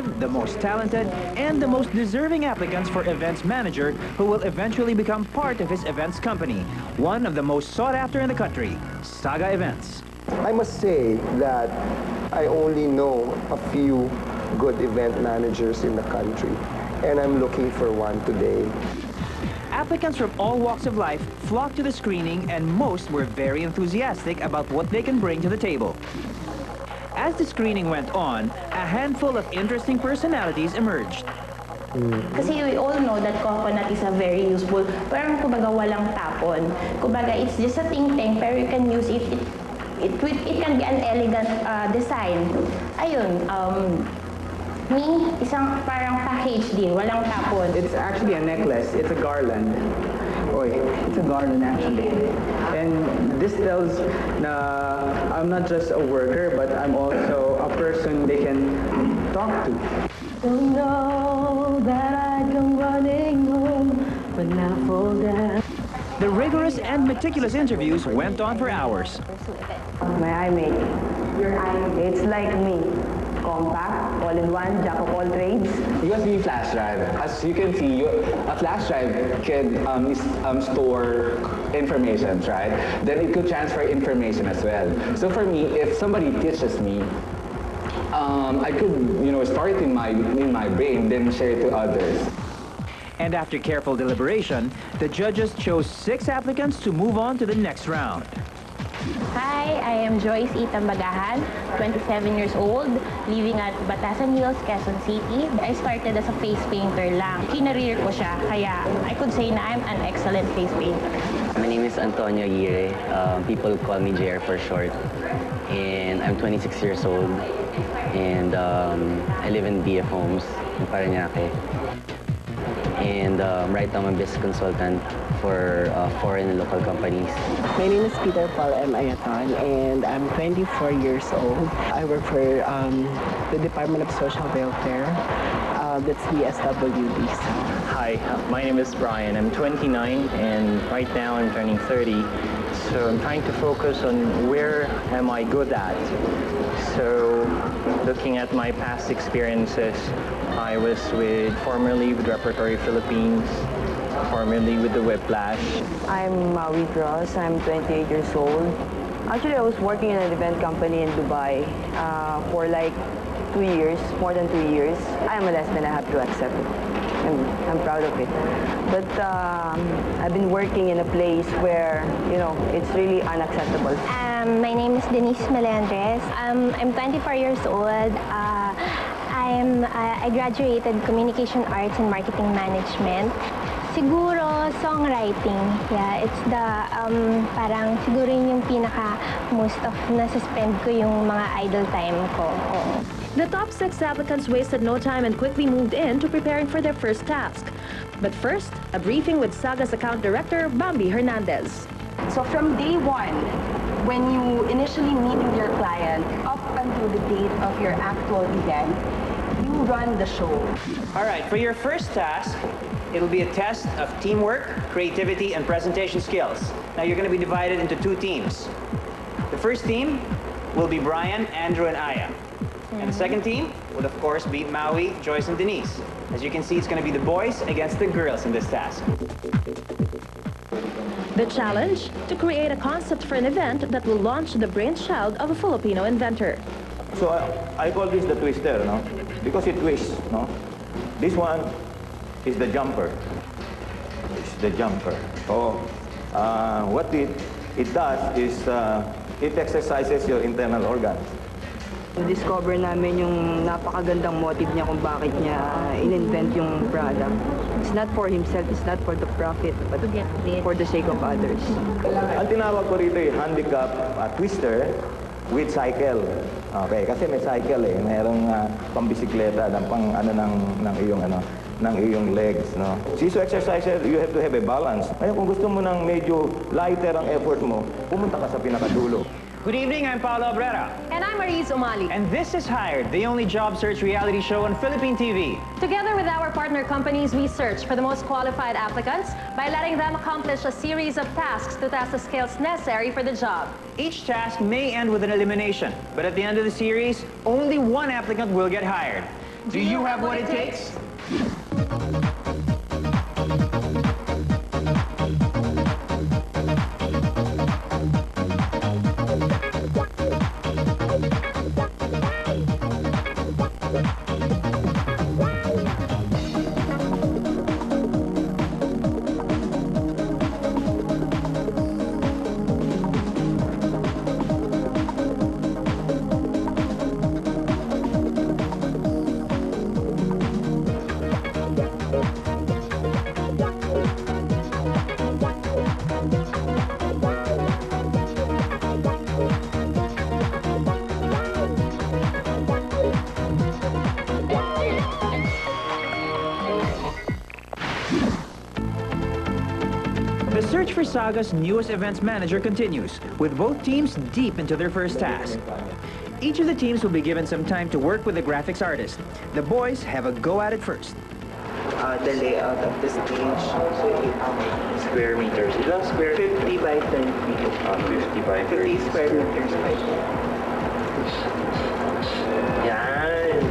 the most talented, and the most deserving applicants for events manager who will eventually become part of his events company, one of the most sought after in the country, Saga Events. I must say that I only know a few good event managers in the country, and I'm looking for one today. Applicants from all walks of life flocked to the screening, and most were very enthusiastic about what they can bring to the table. As the screening went on, a handful of interesting personalities emerged. Kasi we all know that coconut is a very useful, parang kumbaga walang tapon. Kumbaga it's just a ting-ting, pero you can use it, it can be an elegant design. Ayun, me, isang parang package din, walang tapon. It's actually a necklace, it's a garland. Oy, it's a garland actually. And this tells na I'm not just a worker, but I'm also a person they can talk to. Don't know that I come running home when I fall down. The rigorous and meticulous interviews went on for hours. My iMate. Your iMate. It's like me. Compact, all-in-one, jack of all trades. USB flash drive. As you can see, a flash drive can store information, right? Then it could transfer information as well. So for me, if somebody teaches me, I could, store it in my brain, then share it to others. And after careful deliberation, the judges chose 6 applicants to move on to the next round. Hi, I am Joyce Itambagahan, 27 years old, living at Batasan Hills, Quezon City. I started as a face painter lang. Kinareer ko siya, kaya I could say na I'm an excellent face painter. My name is Antonio Aguirre. People call me JR for short. And I'm 26 years old. And I live in BF Homes in Parañaque. And right now I'm a business consultant for foreign and local companies. My name is Peter Paul M. Ayaton, and I'm 24 years old. I work for the Department of Social Welfare. That's the SWD. Hi, my name is Brian. I'm 29, and right now I'm turning 30. So I'm trying to focus on where am I good at. So looking at my past experiences, I was formerly with Repertory Philippines, formerly with the Whiplash. I'm Maui Cross. I'm 28 years old. Actually, I was working in an event company in Dubai for like 2 years, more than 2 years. I am a lesbian, I have to accept it. I'm proud of it. But I've been working in a place where, it's really unacceptable. My name is Denise Melendres. I'm 24 years old. I graduated Communication Arts and Marketing Management. Siguro songwriting. Yeah, it's the parang siguro yun yung pinaka most of na-suspend ko yung mga idle time ko. Oo. The top 6 applicants wasted no time and quickly moved in to preparing for their first task. But first, a briefing with Saga's account director, Bambi Hernandez. So from day one, when you initially meet with your client, up until the date of your actual event, you run the show. All right, for your first task, it'll be a test of teamwork, creativity, and presentation skills. Now you're going to be divided into 2 teams. The first team will be Brian, Andrew, and Aya. And the second team will, of course, be Maui, Joyce, and Denise. As you can see, it's going to be the boys against the girls in this task. The challenge? To create a concept for an event that will launch the brainchild of a Filipino inventor. So I call this the twister, no? Because it twists, no? This one is the jumper. It's the jumper. So what it does is it exercises your internal organs. Discover namin yung napakagandang motive niya kung bakit niya in-invent yung product. It's not for himself, it's not for the profit, but for the sake of others. Ang tinawag ko rito ay handicap twister with cycle. Okay, kasi may cycle eh, mayroong pambisikleta ng ng iyong legs, no. So exerciser, you have to have a balance. Kaya kung gusto mo ng medyo lighter ang effort mo, pumunta ka sa pinakadulo. Good evening, I'm Paolo Abrera. And I'm Mariz Umali. And this is Hired, the only job search reality show on Philippine TV. Together with our partner companies, we search for the most qualified applicants by letting them accomplish a series of tasks to test the skills necessary for the job. Each task may end with an elimination, but at the end of the series, only one applicant will get hired. Do you have what it takes? The search for Saga's newest events manager continues, with both teams deep into their first task. Each of the teams will be given some time to work with the graphics artist. The boys have a go at it first. The layout of the stage, Square meters. Ilang square? 50 by 10 feet. 50 by 50 square meters by Yan!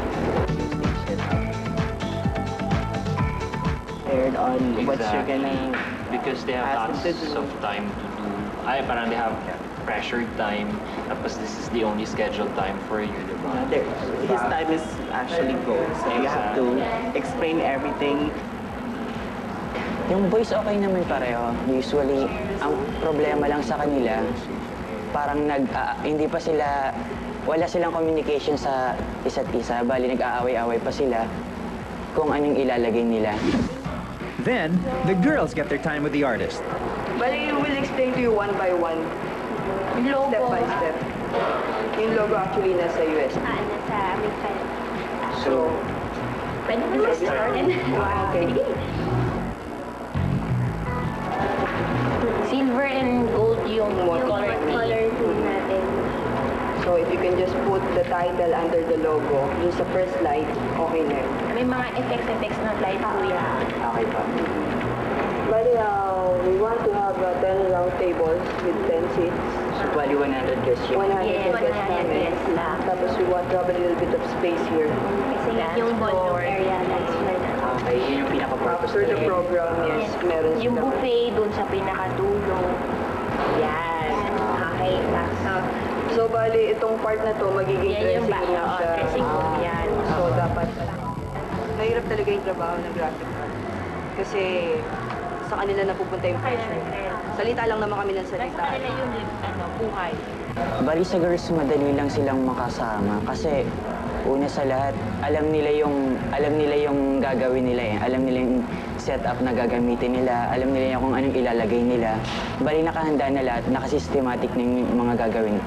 aired on what you're gonna Because they have ask lots them to do. of time to do. Parang they have pressured time. Tapos this is the only scheduled time for you, di ba? His time is actually gold, so you have to explain everything. Yung boys okay naman pareho. Usually, ang problema lang sa kanila, parang hindi pa sila, wala silang communication sa isa't isa. Bali, nag-aaway-away pa sila kung anong ilalagay nila. Then, the girls get their time with the artist. Bali, we'll explain to you one by one. Logo. Step by step. Yung logo actually nasa US. Nasa Amerika. So, Pwede mo start. okay. Silver and gold yung color natin. So if you can just put the title under the logo, yung sa first slide, okay na yun. May mga effects na slide kuya. Okay pa. Bali, we want to have 10 round tables with 10 seats. So, bali 100 guests yun. 100 Yes, guests 100 namin. guests lang. Tapos we want to have a little bit of space here. Kasi yung ballroom area that's Okay, yun yung pinaka-purpose. After the program, yes, meron yung sila. buffet dun sa pinakadulo. Yan. Okay. So, bali, itong part na to, magiging Yan yung dressing room siya. dressing room yan. So, dapat, mahirap talaga yung trabaho ng graphic art. Kasi, sa kanila napupunta yung pressure. Salita lang naman kami ng salita. Sa kanila yung buhay. Bali sa girls, madali lang silang makasama kasi una sa lahat, alam nila yung gagawin nila eh. Alam nila yung setup na gagamitin nila, alam nila yung kung anong ilalagay nila. Bali nakahanda na lahat, nakasystematic na yung mga gagawin.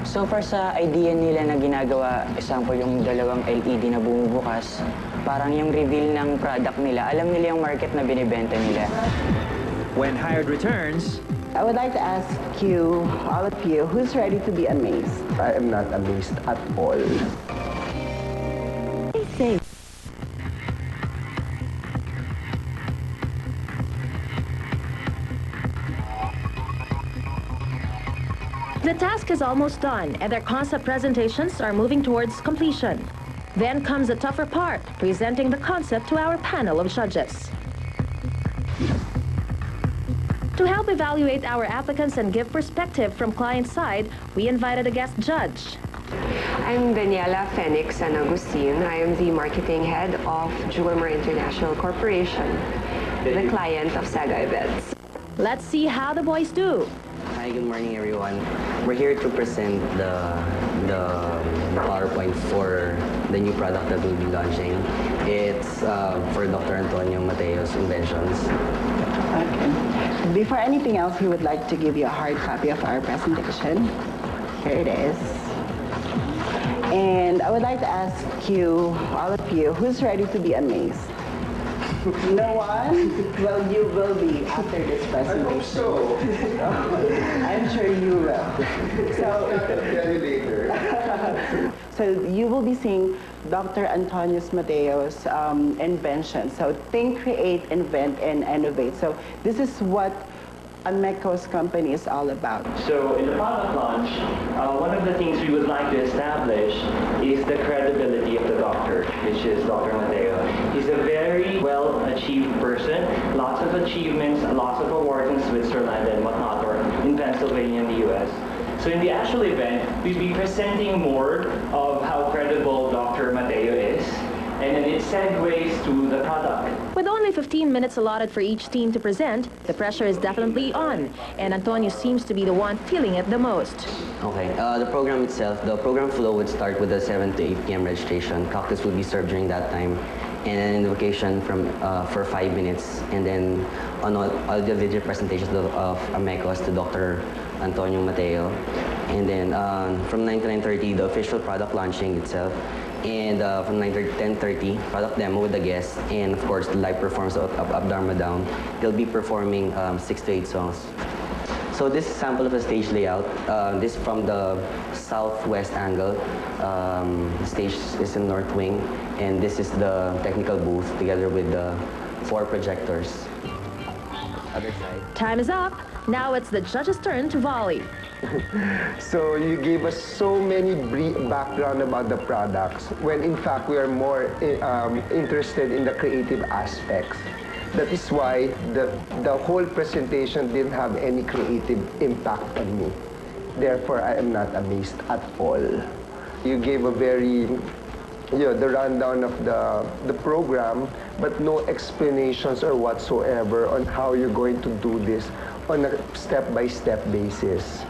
So far sa idea nila na ginagawa, example yung dalawang LED na bumubukas, parang yung reveal ng product nila, alam nila yung market na binibenta nila. When hired returns, I would like to ask you, all of you, who's ready to be amazed? I am not amazed at all. Say. The task is almost done, and their concept presentations are moving towards completion. Then comes the tougher part, presenting the concept to our panel of judges. To help evaluate our applicants and give perspective from client side, we invited a guest judge. I'm Daniela Fenix San Agustin. I am the marketing head of Jewelmer International Corporation, the client of Saga Events. Let's see how the boys do. Hi, good morning everyone. We're here to present the PowerPoint for the new product that we'll be launching. It's for Dr. Antonio Mateo's inventions. Okay. Before anything else, we would like to give you a hard copy of our presentation. Here it is. And I would like to ask you, all of you, who's ready to be amazed? No one? Well, you will be after this presentation. I hope so. I'm sure you will. So, Tell you later. so you will be seeing Dr. Antonio Mateo's invention. So think, create, invent, and innovate. So this is what Ameco's company is all about. So in the product launch, one of the things we would like to establish is the credibility of the doctor, which of achievements, lots of awards in Switzerland and whatnot, or in Pennsylvania in the US. So in the actual event, we'll be presenting more of how credible Dr. Mateo is, and then it segues to the product. With only 15 minutes allotted for each team to present, the pressure is definitely on, and Antonio seems to be the one feeling it the most. Okay, the program itself, the program flow would start with the 7 to 8 p.m. registration. Cocktails will be served during that time, and then invocation for 5 minutes, and then on all the video presentations of Amecos to Dr. Antonio Mateo, and then from 9 to 9:30, the official product launching itself, and from 9:30 to 10:30, product demo with the guests, and of course the live performance of Up Dharma Down. They'll be performing 6 to 8 songs. So this is a sample of a stage layout. This from the southwest angle. The stage is in north wing, and this is the technical booth together with the 4 projectors. Other side. Time is up. Now it's the judges' turn to volley. So you gave us so many brief background about the products, when in fact we are more interested in the creative aspects. That is why the whole presentation didn't have any creative impact on me. Therefore, I am not amazed at all. You gave a very, the rundown of the program, but no explanations or whatsoever on how you're going to do this on a step-by-step basis.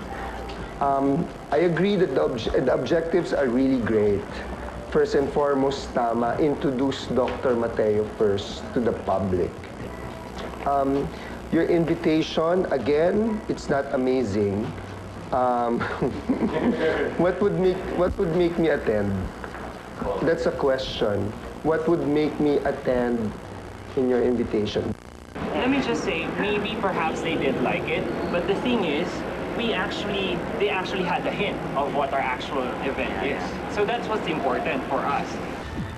I agree that the objectives are really great. First and foremost, tama, introduce Dr. Mateo first to the public. Your invitation, again, it's not amazing. What would make me attend? That's a question. What would make me attend in your invitation? Let me just say, maybe perhaps they did like it, but the thing is, they actually had the hint of what our actual event is. So that's what's important for us.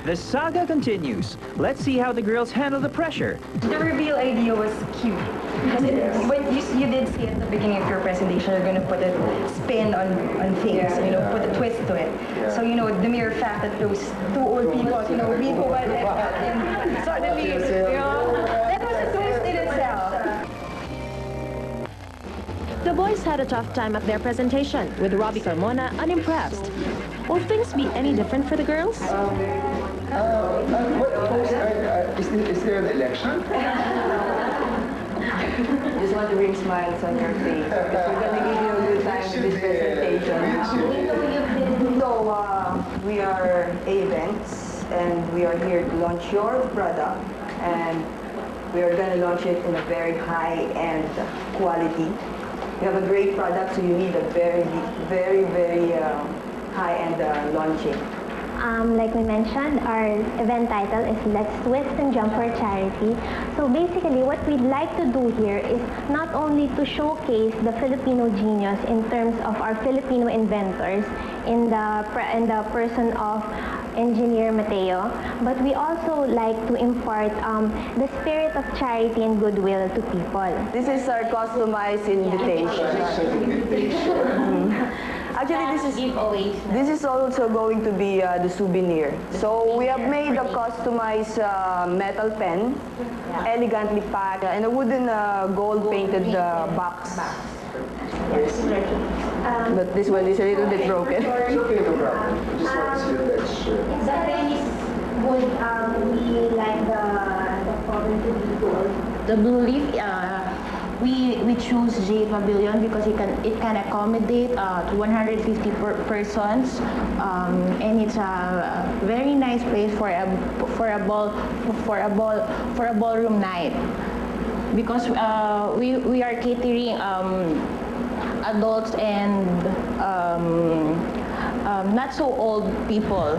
The saga continues. Let's see how the girls handle the pressure. The reveal idea was cute. Because when you did say at the beginning of your presentation, you're going to put a spin on things, put a twist to it. Yeah. So, the mere fact that those 2 old people, we go and suddenly, that was a twist in itself. The boys had a tough time at their presentation, with Robbie Carmona unimpressed. Will things be any different for the girls? Is there an election? Just want to bring smiles on your face because we're going to give you a good time with this presentation. So, we are A-Events, and we are here to launch your product, and we are going to launch it in a very high-end quality. We have a great product, so you need a very, very, very high-end launching. Like we mentioned, our event title is Let's Twist and Jump for Charity. So basically, what we'd like to do here is not only to showcase the Filipino genius in terms of our Filipino inventors in the person of Engineer Mateo, but we also like to impart the spirit of charity and goodwill to people. This is our customized invitation. Actually, this is also going to be the souvenir. So we have made a customized metal pen, elegantly packed, and a wooden gold-painted box. But this one is a little bit broken. It's okay, no problem. Just want to see the texture. The pen is wood. We like the color to be gold. The blue leaf, we choose J Pavilion because it can accommodate to 150 persons, and it's a very nice place for a ballroom night because we are catering adults and not so old people.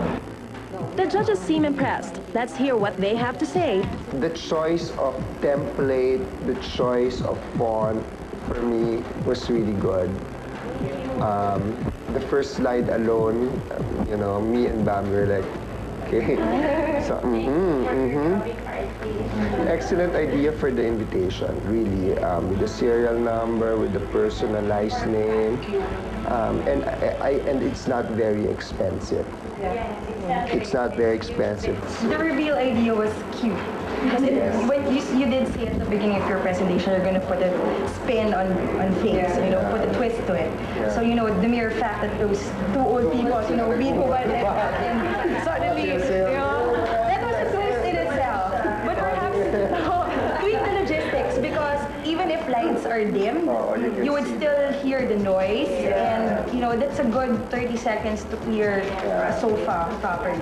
The judges seem impressed. Let's hear what they have to say. The choice of template, the choice of font, for me, was really good. The first slide alone, me and Bam were like, okay. So, Excellent idea for the invitation, really. With the serial number, with the personalized name, and it's not very expensive. It's not very expensive. The reveal idea was cute. Because when you did say at the beginning of your presentation, you're going to put a spin on things, put a twist to it. Yeah. So, the mere fact that those two old people, beat over and suddenly, that was a twist in itself. But perhaps tweak the logistics, because even if lights are dim, you would still hear the noise, and that's a good 30 seconds to clear a sofa properly.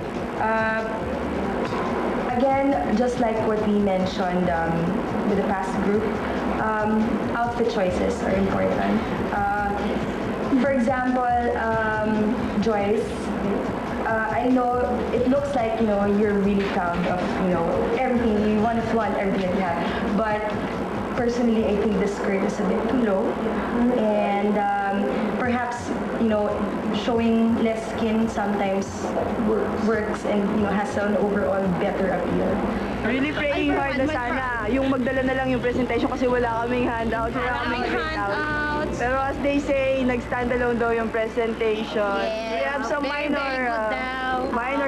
Again, just like what we mentioned with the past group, outfit choices are important. For example, Joyce, I know it looks like you're really proud of everything. You want everything that you have, but personally, I think the skirt is a bit too low, and perhaps showing less skin sometimes works and has an overall better appeal. Really praying hard na sana yung magdala na lang yung presentation kasi wala kaming handouts, wala kaming printouts. Pero as they say, nag-standalone daw yung presentation. We have some minor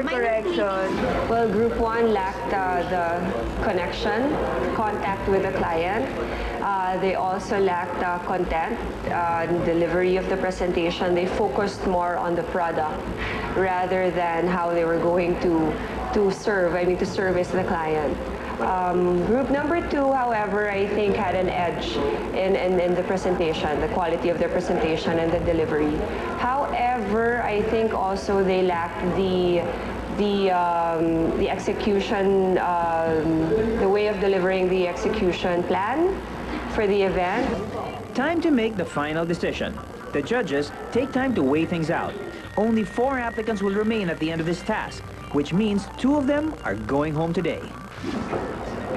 corrections. Well, Group 1 lacked the connection, contact with the client. They also lacked content, delivery of the presentation. They focused more on the product rather than how they were going to service the client. Group number 2, however, I think had an edge in the presentation, the quality of their presentation and the delivery. However, I think also they lacked the execution, the way of delivering the execution plan for the event. Time to make the final decision. The judges take time to weigh things out. Only 4 applicants will remain at the end of this task, which means 2 of them are going home today.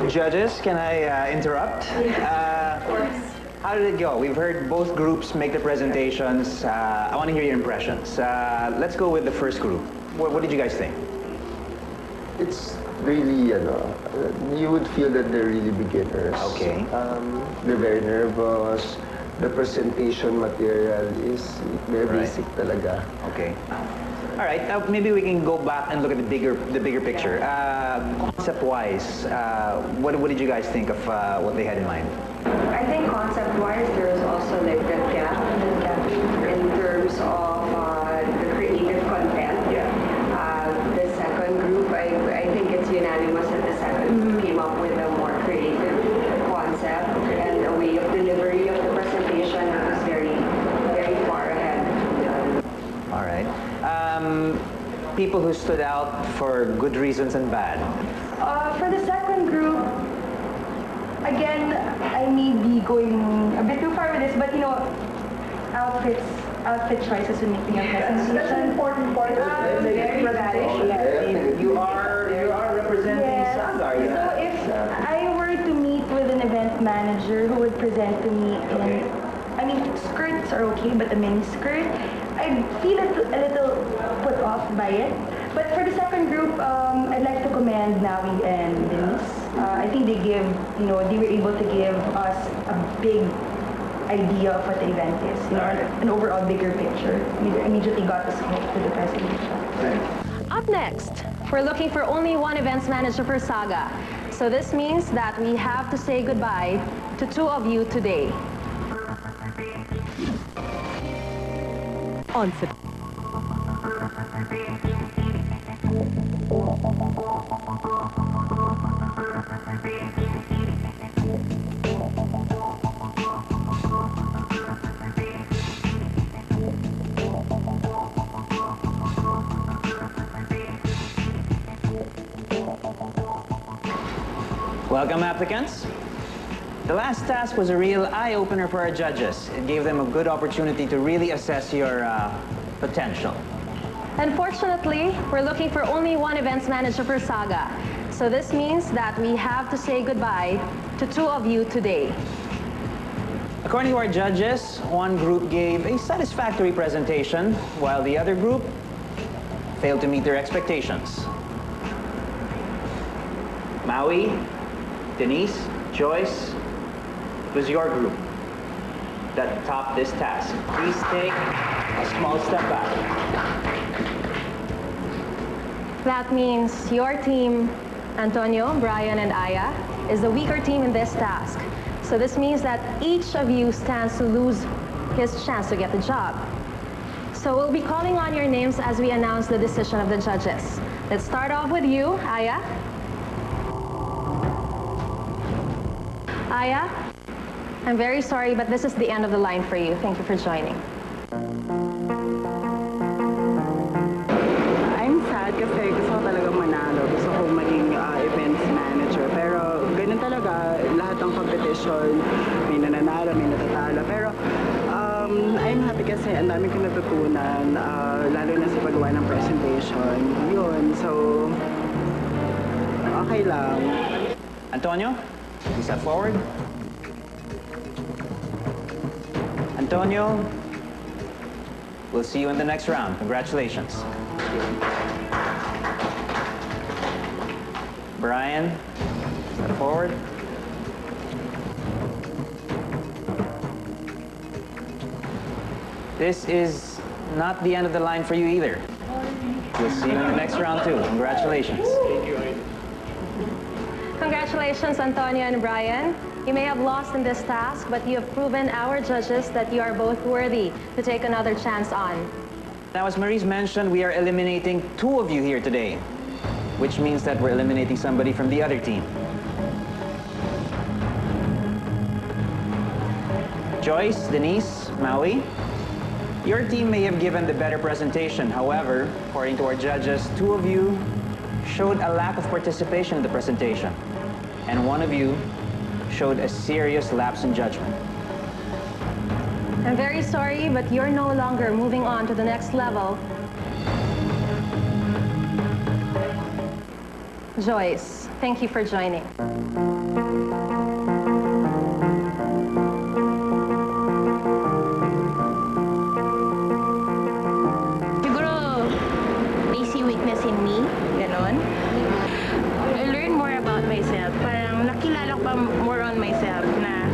Judges, can I interrupt? Of course. How did it go? We've heard both groups make the presentations. I want to hear your impressions. Let's go with the first group. What did you guys think? It's really, you would feel that they're really beginners. Okay. They're very nervous. The presentation material is very basic talaga. Okay. All right. Maybe we can go back and look at the bigger picture. Concept-wise, what did you guys think of what they had in mind? I think concept-wise, there is also like that gap in terms of the creative content. Yeah. The second group, I think it's unanimous that the second group came up with a more creative concept and a way of delivery of the presentation that was very, very far ahead. All right. People who stood out for good reasons and bad. For the second group, again, I may be going a bit too far with this, but outfit choices when making a presentation. That's an important part of the presentation. You are representing Saga. So if I were to meet with an event manager who would present to me skirts are okay, but a mini skirt, I'd feel a little put off by it. But for the second group, I'd like to commend Nawi and Denise. I think they were able to give us a big idea of what the event is, an overall bigger picture. We immediately got the scope to the presentation. Up next, we're looking for only one events manager for Saga. So this means that we have to say goodbye to 2 of you today. On Welcome, applicants. The last task was a real eye-opener for our judges. It gave them a good opportunity to really assess your potential. Unfortunately, we're looking for only one events manager for Saga. So this means that we have to say goodbye to 2 of you today. According to our judges, one group gave a satisfactory presentation, while the other group failed to meet their expectations. Maui, Denise, Joyce, it was your group that topped this task. Please take a small step back. That means your team Antonio, Brian, and Aya is the weaker team in this task. So this means that each of you stands to lose his chance to get the job. So we'll be calling on your names as we announce the decision of the judges. Let's start off with you, Aya. Aya, I'm very sorry, but this is the end of the line for you. Thank you for joining. I'm sad kasi gusto ko talaga manalo. Gusto ko maging events manager. Pero ganun talaga, lahat ng competition, may nananalo, may natatalo. Pero I'm happy kasi ang dami kong natutunan, lalo na sa paggawa ng presentation. Yun, so okay lang. Antonio, you step forward. Antonio, we'll see you in the next round. Congratulations. Brian, step forward. This is not the end of the line for you either. We'll see you in the next round too. Congratulations. Congratulations, Antonio and Brian. You may have lost in this task, but you have proven our judges that you are both worthy to take another chance on. Now, as Mariz mentioned, we are eliminating 2 of you here today, which means that we're eliminating somebody from the other team. Joyce, Denise, Maui, your team may have given the better presentation. However, according to our judges, 2 of you showed a lack of participation in the presentation, and 1 of you showed a serious lapse in judgment. I'm very sorry, but you're no longer moving on to the next level. Joyce, thank you for joining. Siguro, they see weakness in me, ganon. I learn more about myself. Parang nakilala ko pa more on myself na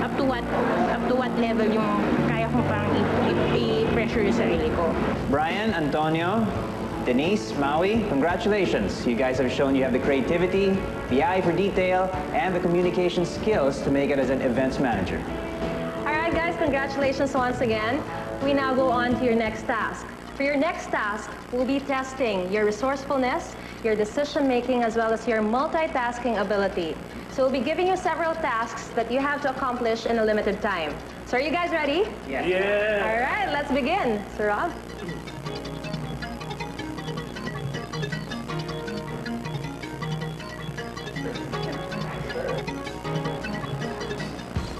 up to what level yung kaya kong parang i-pressure yung sarili ko. Brian, Antonio, Denise, Maui, congratulations. You guys have shown you have the creativity, the eye for detail, and the communication skills to make it as an events manager. All right, guys, congratulations once again. We now go on to your next task. For your next task, we'll be testing your resourcefulness, your decision-making, as well as your multitasking ability. So we'll be giving you several tasks that you have to accomplish in a limited time. So are you guys ready? Yes. Yeah. All right, let's begin. Sir Rob?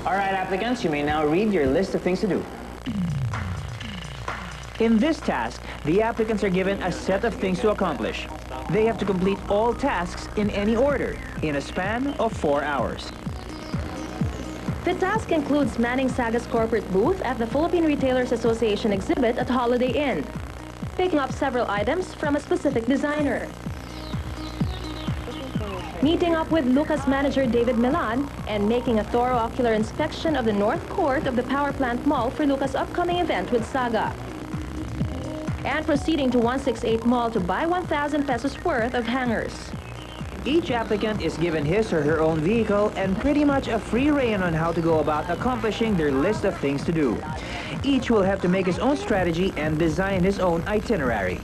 All right, applicants, you may now read your list of things to do. In this task, the applicants are given a set of things to accomplish. They have to complete all tasks in any order, in a span of 4 hours. The task includes manning Saga's corporate booth at the Philippine Retailers Association exhibit at Holiday Inn, picking up several items from a specific designer, meeting up with Lucas manager David Milan, and making a thorough ocular inspection of the North Court of the Power Plant Mall for Lucas' upcoming event with Saga, and proceeding to 168 Mall to buy 1,000 pesos worth of hangers. Each applicant is given his or her own vehicle and pretty much a free rein on how to go about accomplishing their list of things to do. Each will have to make his own strategy and design his own itinerary.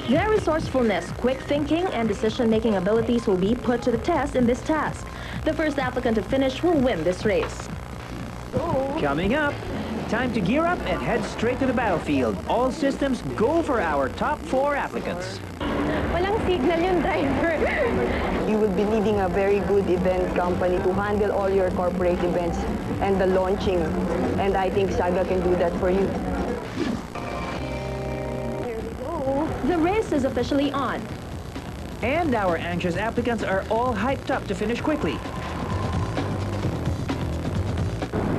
Their resourcefulness, quick thinking, and decision-making abilities will be put to the test in this task. The first applicant to finish will win this race. Coming up, time to gear up and head straight to the battlefield. All systems go for our top 4 applicants. Walang signal yung driver. You will be leading a very good event company to handle all your corporate events and the launching. And I think Saga can do that for you. The race is officially on. And our anxious applicants are all hyped up to finish quickly.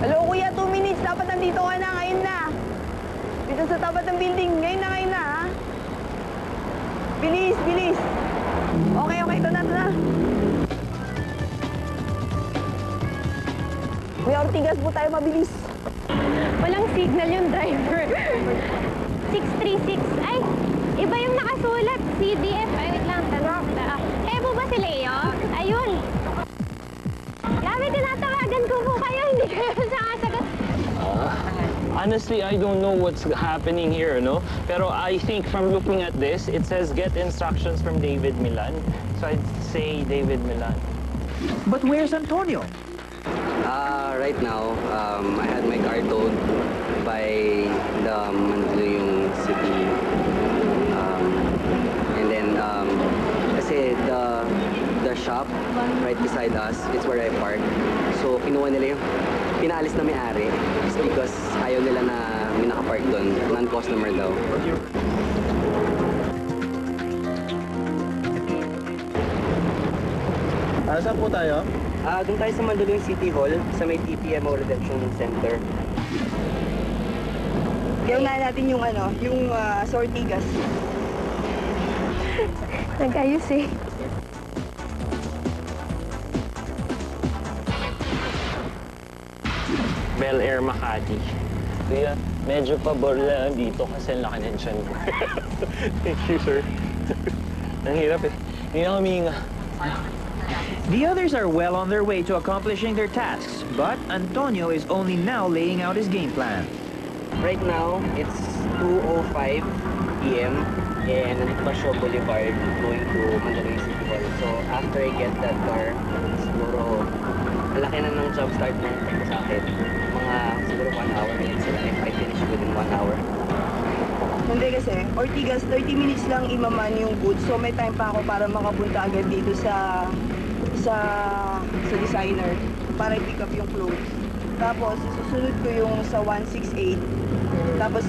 Hello, kuya, 2 minutes. Dapat nandito ka na. Ngayon na. Dito sa tapat ng building. Ngayon na, ha? Bilis, bilis. Okay, ito na. Kuya Ortigas po tayo, mabilis. Walang signal yung driver. 636. Ay, Iba yung nakasulat, CDF. Ay, wait lang, tanong. Kaya po ba si Leo? Ayun. Grabe, tinatawagan ko po kayo, hindi kayo sakasagot. Honestly, I don't know what's happening here, no? Pero I think from looking at this, it says get instructions from David Milan. So I'd say David Milan. But where's Antonio? Right now, I had my car towed by the Mandaluyong City. And then, kasi the shop right beside us, it's where I park. So, kinuha nila yung pinaalis na may-ari just because ayaw nila na may nakapark doon, non-customer daw. Saan po tayo? Doon tayo sa Mandaluyong City Hall, sa may TPMO Redemption Center. Kaya unahan natin yung sa Ortigas. Nag-ayos eh. Bel Air Makati. Kuya, medyo pabor lang dito kasi ang laki ng tiyan ko. Thank you, sir. Ang hirap eh. Hindi na kami hinga. The others are well on their way to accomplishing their tasks, but Antonio is only now laying out his game plan. Right now, it's 2:05 p.m. and nandito pa Shaw Boulevard going to Mandaluyong City Hall. So after I get that car, siguro malaki na ng job start ng ko sa akin. Mga siguro 1 hour minutes sila if I finish within 1 hour. Hindi kasi, Ortigas, 30 minutes lang imaman yung goods. So may time pa ako para makapunta agad dito sa designer para i-pick up yung clothes. Tapos, susunod ko yung sa 168. Tapos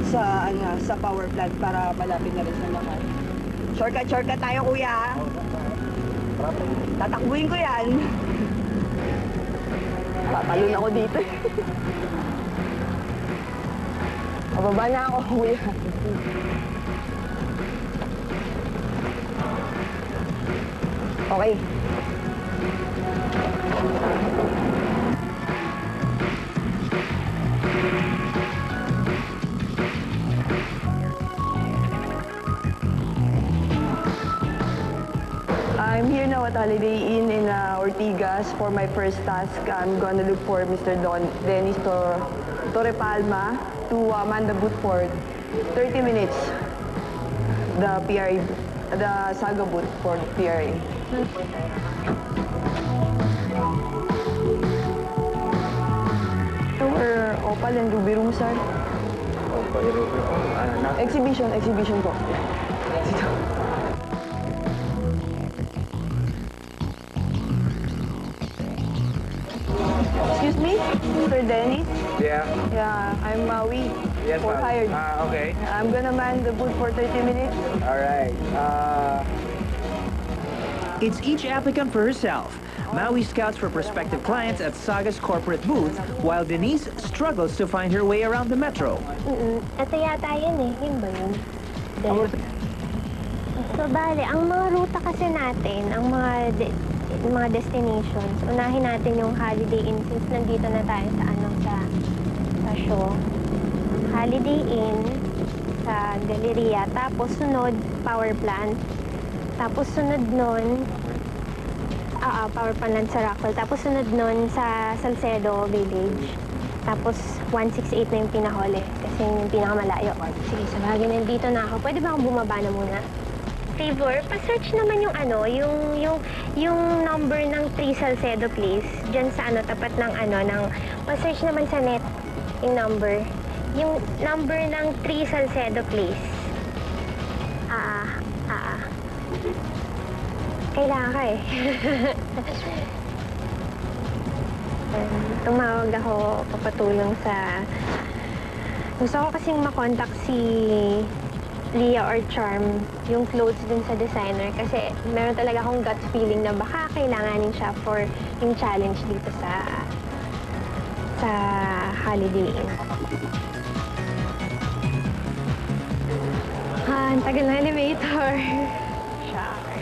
sa power plant para malapit na rin sa lahat. Shortcut tayo, kuya. Tatakbuhin ko yan. Tatalon ako dito. Pababa na ako, kuya. Okay. I'm here now at Holiday Inn in Ortigas for my first task. I'm gonna look for Mr. Dennis Torrepalma to man the booth for 30 minutes. The Saga booth for PRA. Or Opal and Ruby Room, sir? Exhibition po. Excuse me, Mr. Dennis? Yeah. Yeah, I'm Maui. Yes, for ma'am. hired. Okay. I'm gonna man the booth for 30 minutes. All right. It's each applicant for herself. Maui scouts for prospective clients at Saga's corporate booth, while Denise struggles to find her way around the metro. Ito yata yun eh. Yun ba yun? So, bale, ang mga ruta kasi natin, ang mga destinations, unahin natin yung Holiday Inn since nandito na tayo sa show. Holiday Inn sa Galleria, tapos sunod power plant, tapos sunod nun power plant sa Rockwell, tapos sunod nun sa Salcedo Village, tapos 168 na yung pinahuli kasi yung pinakamalayo. Sige, sa bagay nandito na ako, pwede ba akong bumaba na muna? Favor, pa-search naman yung number ng 3 Salcedo, please. Diyan sa tapat ng pa-search naman sa net yung number. Yung number ng 3 Salcedo, please. Kailangan ka eh. Tumawag ako, papatulong sa... Gusto ko kasing makontak si Leah or Charm, yung clothes dun sa designer, kasi meron talaga akong gut feeling na baka kailanganin siya for yung challenge dito sa Holiday Inn. Ang tagal ng elevator.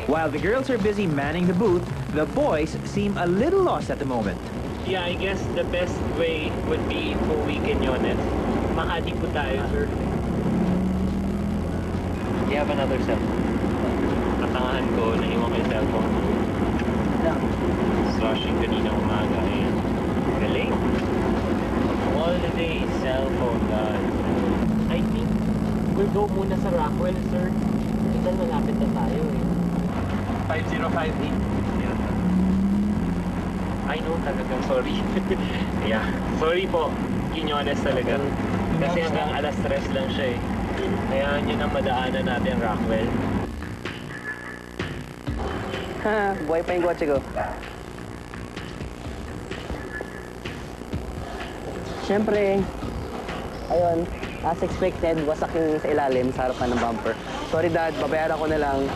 While the girls are busy manning the booth, the boys seem a little lost at the moment. Yeah, I guess the best way would be po weekend yun eh. Makati po tayo, sir. You have another cellphone. Katangahan ko, naiwan ko yung cellphone. Rushing kanina umaga eh. Galing. All the day, cellphone, God. I think we'll go muna sa Rockwell, sir. Ito malapit na tayo eh. 5058. Yeah. I know talagang sorry. Yeah. Sorry po. Quinones talaga. Kasi hanggang alas 3 lang siya eh. Kaya yun ang madaanan natin, Rockwell. Buhay pa yung kotse ko. Siyempre, ayun, as expected, wasak yung sa ilalim sa harapan ng bumper. Sorry dad, babayaran ko na lang.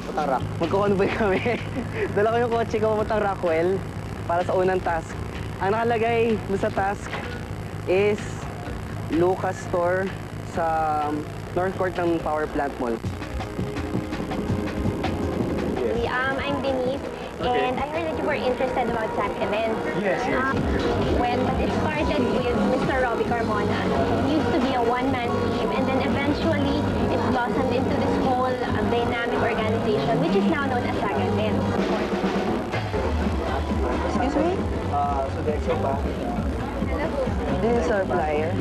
Puntang Rock. Magkukonvoy kami. Dala ko yung kotse ko puntang Rockwell para sa unang task. Ang nakalagay doon sa task is Lucas Store sa North Court ng Power Plant Mall. I'm Denise, and I heard that you were interested about SAC events. Yes. But it started with Mr. Robbie Carmona. It used to be a one-man team, and then eventually it blossomed into this whole dynamic organization, which is now known as Saga Events, of course. Excuse me? So the extra pa. This is our flyer.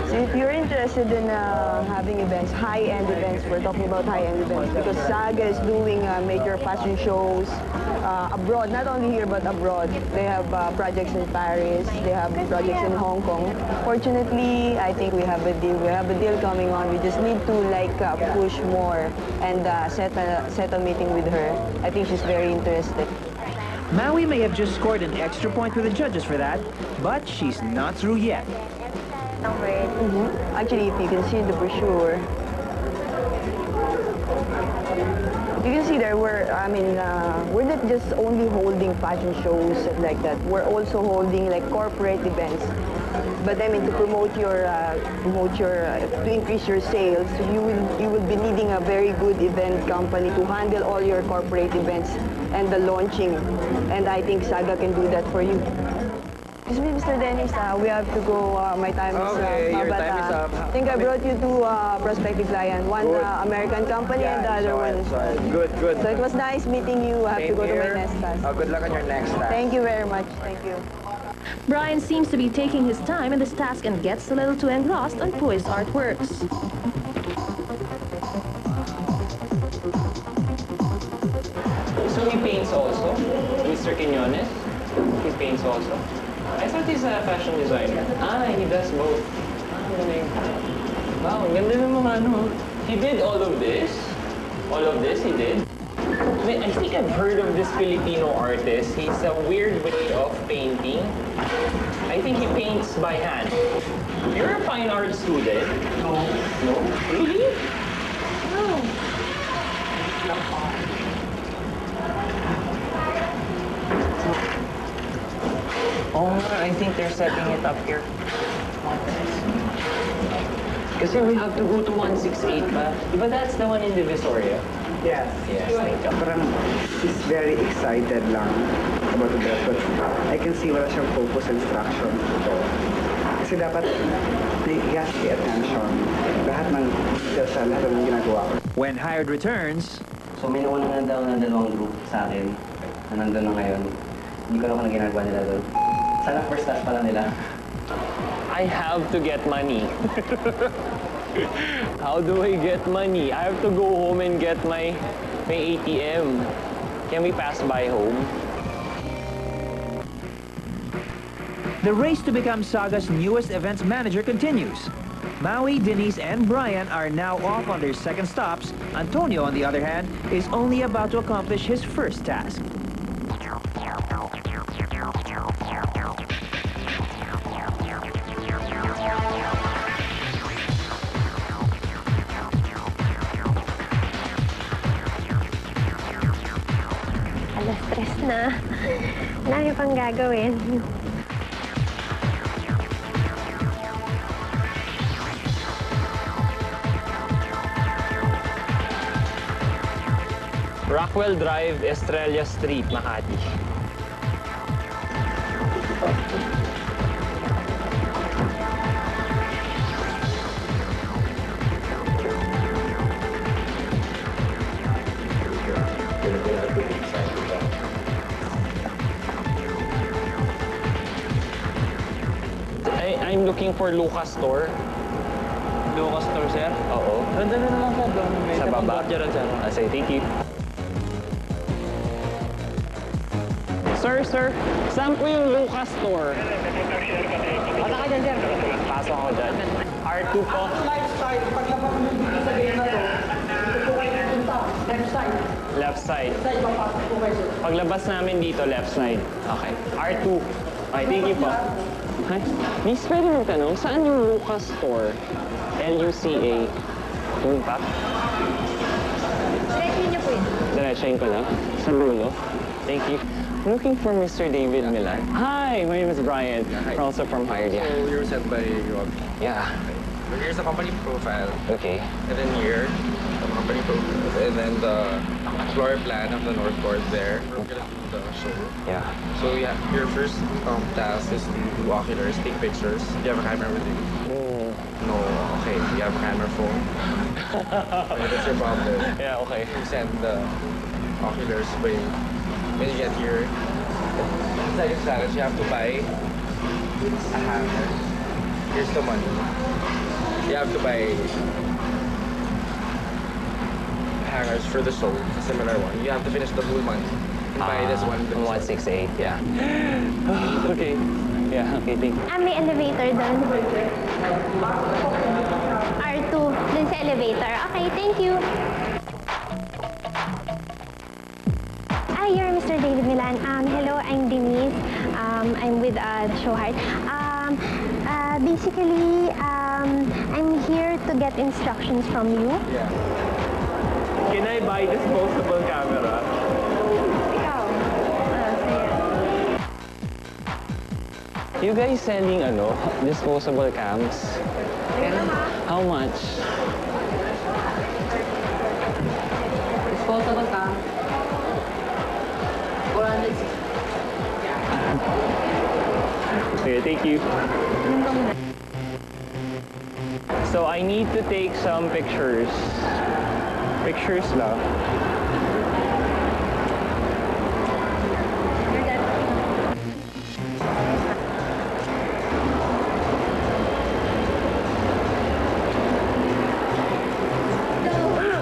So if you're interested in having events, high-end events, we're talking about high-end events because Saga is doing major fashion shows abroad, not only here but abroad. They have projects in Paris, they have projects in Hong Kong. Fortunately, I think we have a deal. We have a deal coming on. We just need to push more and set a meeting with her. I think she's very interested. Maui may have just scored an extra point with the judges for that, but she's not through yet. Actually, if you can see the brochure, you can see there we're not just only holding fashion shows like that. We're also holding corporate events. But I mean, to to increase your sales, you will be needing a very good event company to handle all your corporate events and the launching. And I think Saga can do that for you. Excuse me, Mr. Dennis, we have to go. My time is up. Okay, your time is up. I think I brought you two prospective clients. One American company and the other one is... Good. So it was nice meeting you. I have to go to my next task. Good luck on your next task. Thank you very much. Thank you. Brian seems to be taking his time in this task and gets a little too engrossed on Pui's artworks. So he paints also? Mr. Quinones? He paints also? I thought he's a fashion designer. He does both. Galing. Wow, ganda ng mga ano. He did all of this? All of this he did? I think I've heard of this Filipino artist. He's a weird way of painting. I think he paints by hand. You're a fine art student. No. No? Really? No. Oh, I think they're setting it up here. Kasi we have to go to 168 pa. But that's the one in Divisoria. Yes. Yes, thank you. Parang she's very excited lang about the dress, but I can see wala siyang focus and instruction. Kasi dapat he has to pay attention. Lahat ng ginagawa ko. When hired returns, So may nauna na daw na dalawang group sa akin na nandun na ngayon. Hindi ko alam kung ano ginagawa nila doon. Sana first class pala nila. I have to get money. How do I get money? I have to go home and get my ATM. Can we pass by home? the race to become Saga's newest events manager continues. Maui, Denise, and Brian are now off on their second stops. Antonio, on the other hand, is only about to accomplish his first task. Alas stress na. Dami pang gagawin. Rockwell Drive, Estrella Street, Makati. I'm looking for Lucas Store. Lucas Store, sir? Oo. Nandun na lang po doon. May Sa baba? guardia rin, sir. Sige, thank you. Sir, saan po yung Lucas Store? Basta ka dyan, sir. Pasok ako dyan. R2 po. Lifestyle, paglabas mo dito sa gate na to, ito po kayo punta. Left side. Left side. Side, papasok po kayo, sir. Paglabas namin dito, left side. Okay. R2. Okay, thank you po. Hi. Miss, pwede mong tanong, saan yung Lucas Store? L-U-C-A. Yung pa? Diretso niyo po yun. Diretsahin ko lang. Sa dulo. Thank you. I'm looking for Mr. David Milan. Hi, my name is Brian. We're also from Hired. Yeah. So you're sent by Rob. Yeah. So here's the company profile. Okay. And then here, the company profile. And then the floor plan of the North Court there. We're gonna do the show. Yeah. So yeah, your first task is to do oculars, take pictures. Do you have a camera with you? No. Okay. You have a camera phone. Okay, that's your problem. Yeah, okay. You send the oculars when you get here. Second challenge, you have to buy a hanger. Here's the money. You have to buy hangers for the show, a similar one. You have to finish the whole money and buy this one. 168, yeah. Okay. Yeah, okay, thank you. May elevator doon. R2, dun sa elevator. Okay, thank you. You're Mr. David Milan. Hello, I'm Denise. I'm with the Show Heart. Basically, I'm here to get instructions from you. Yeah. Can I buy disposable camera? You guys selling disposable cams? How much? Disposable cam. Okay, thank you. So I need to take some pictures. Pictures lang.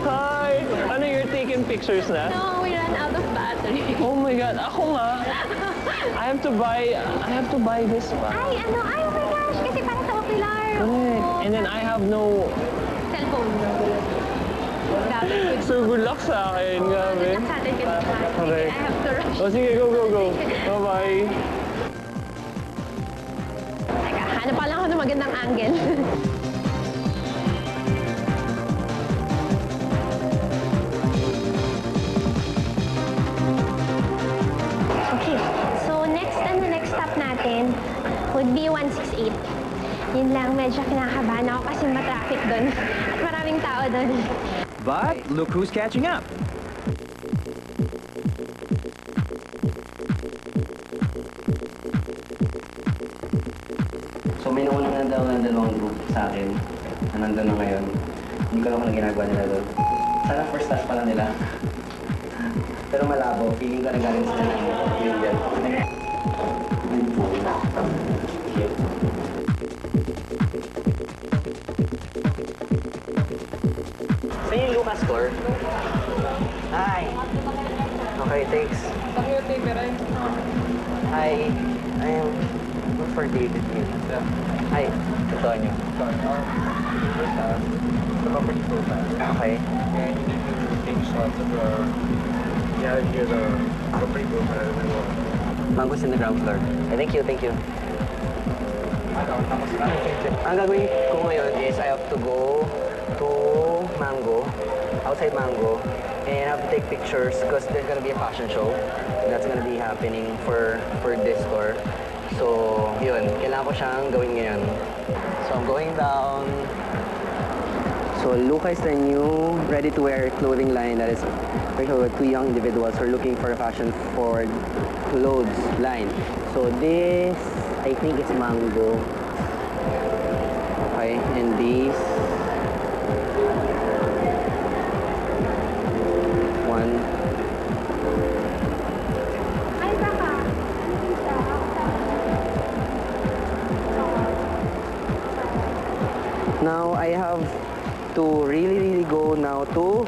Hi! Ano, you're taking pictures na? No, we ran out of battery. Oh my God, ako nga. I have to buy this pa. Oh my gosh, kasi para sa ocular. Correct. And then I have no Cellphone. Grabe, good. So good luck sa akin, grabe. Good luck sa atin kasi Okay. I have to rush. O sige, go. Bye-bye. Teka, hanap pa lang ako ng magandang angle. Okay, so next stop natin would be 168. Yun lang, medyo kinakabahan ako kasi matraffic doon at maraming tao doon. But look who's catching up. So may nauna na daw na dalawang group sa akin na nandun na ngayon. Hindi ko alam kung ano ginagawa nila doon. Sana first touch pa lang nila. Pero malabo, feeling ko na galing sila ng Indian. Saan yung Lucas Store? Hi! Okay, thanks. Hi, I am for David Milan. Hi, Antonio. The company profile. Okay. And you need to take shots of the, here the company profile of everyone. Mango's in the ground floor. Thank you. Ang gagawin ko ngayon is I have to go to Mango, outside Mango, and I have to take pictures because there's gonna be a fashion show that's gonna be happening for this store. So, yun. Kailangan ko siyang gawin ngayon. So, I'm going down. So, Luca is the new ready-to-wear clothing line that is for two young individuals who are looking for a fashion for clothes line. So, this, I think it's Mango. Okay, and these. One. Now I have to really go now to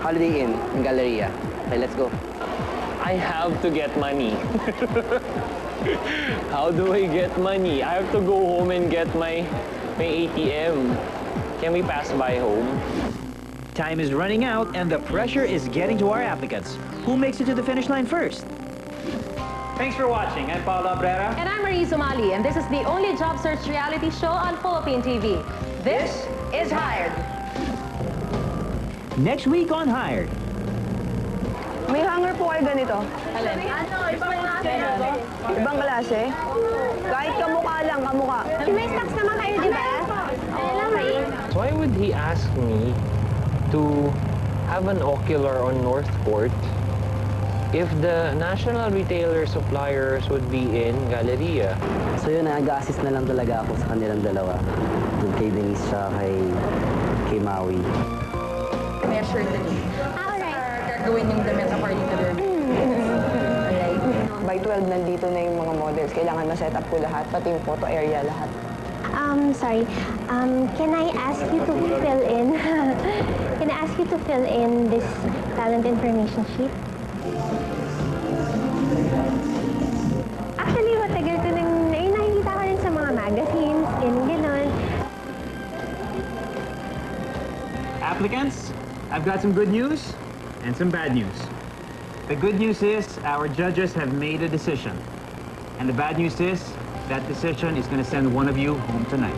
Holiday Inn in Galleria. Okay, let's go. I have to get money. How do I get money? I have to go home and get my ATM. Can we pass by home? Time is running out and the pressure is getting to our applicants. Who makes it to the finish line first? Thanks for watching. I'm Paolo Abrera. And I'm Mariz, Umali, and this is the only job search reality show on Philippine TV. This is Hired. Next week on Hired. May hanger po kayo ganito. Alin? Ibang klase. Ibang klase? Kahit kamukha lang, kamukha. May stocks naman kayo, di ba? Okay. Why would he ask me to have an ocular on Northport if the national retailer suppliers would be in Galleria? So yun, nag-assist na lang talaga ako sa kanilang dalawa. Yung kay Denise siya kay Maui. Measure the need. Gagawin yung damit according to their Alright. By 12, nandito na yung mga models. Kailangan ma-set up ko lahat, pati yung photo area, lahat. Sorry. Can I ask you to fill in? Can I ask you to fill in this talent information sheet? Actually, matagal ko nang nakikita ko rin sa mga magazines, gano'n. Applicants, I've got some good news and some bad news. The good news is our judges have made a decision. And the bad news is that decision is going to send one of you home tonight.